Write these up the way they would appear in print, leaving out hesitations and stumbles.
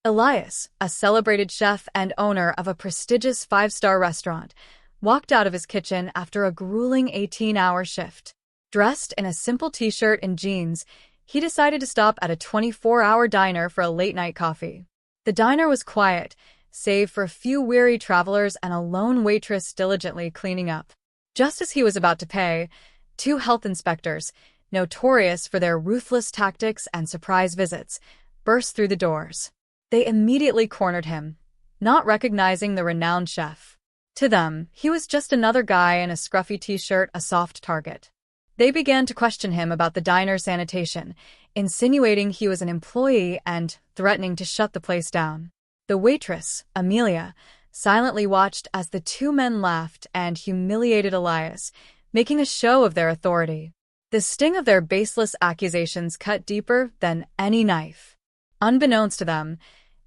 Elias, a celebrated chef and owner of a prestigious five-star restaurant, walked out of his kitchen after a grueling 18-hour shift. Dressed in a simple t-shirt and jeans, he decided to stop at a 24-hour diner for a late-night coffee. The diner was quiet, save for a few weary travelers and a lone waitress diligently cleaning up. Just as he was about to pay, two health inspectors, notorious for their ruthless tactics and surprise visits, burst through the doors. They immediately cornered him, not recognizing the renowned chef. To them, he was just another guy in a scruffy t-shirt, a soft target. They began to question him about the diner's sanitation, insinuating he was an employee and threatening to shut the place down. The waitress, Amelia, silently watched as the two men laughed and humiliated Elias, making a show of their authority. The sting of their baseless accusations cut deeper than any knife. Unbeknownst to them,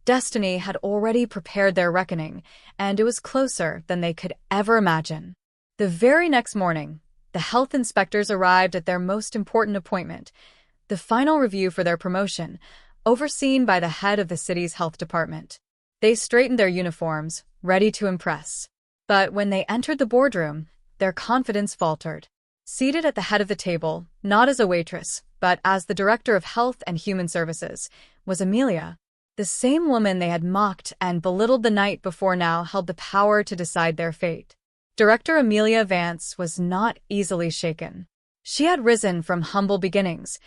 destiny had already prepared their reckoning, and it was closer than they could ever imagine. The very next morning, the health inspectors arrived at their most important appointment, the final review for their promotion, overseen by the head of the city's health department. They straightened their uniforms, ready to impress. But when they entered the boardroom, their confidence faltered. Seated at the head of the table, not as a waitress, but as the director of health and human services, was Amelia. The same woman they had mocked and belittled the night before now held the power to decide their fate. Director Amelia Vance was not easily shaken. She had risen from humble beginnings,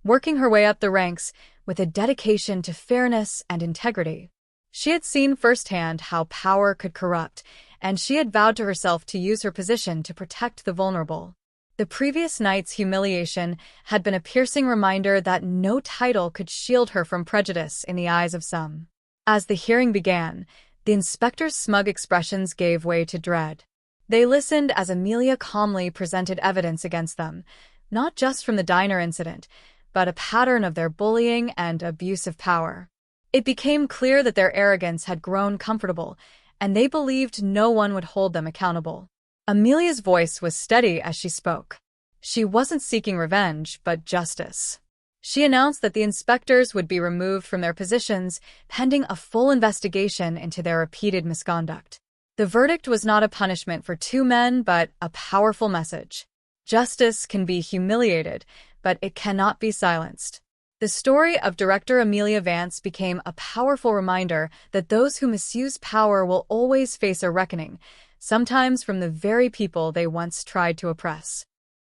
working her way up the ranks with a dedication to fairness and integrity. She had seen firsthand how power could corrupt, and she had vowed to herself to use her position to protect the vulnerable. The previous night's humiliation had been a piercing reminder that no title could shield her from prejudice in the eyes of some. As the hearing began, the inspector's smug expressions gave way to dread. They listened as Amelia calmly presented evidence against them, not just from the diner incident, but a pattern of their bullying and abuse of power. It became clear that their arrogance had grown comfortable, and they believed no one would hold them accountable. Amelia's voice was steady as she spoke. She wasn't seeking revenge, but justice. She announced that the inspectors would be removed from their positions, pending a full investigation into their repeated misconduct. The verdict was not a punishment for two men, but a powerful message. Justice can be humiliated, but it cannot be silenced. The story of Director Amelia Vance became a powerful reminder that those who misuse power will always face a reckoning, sometimes from the very people they once tried to oppress.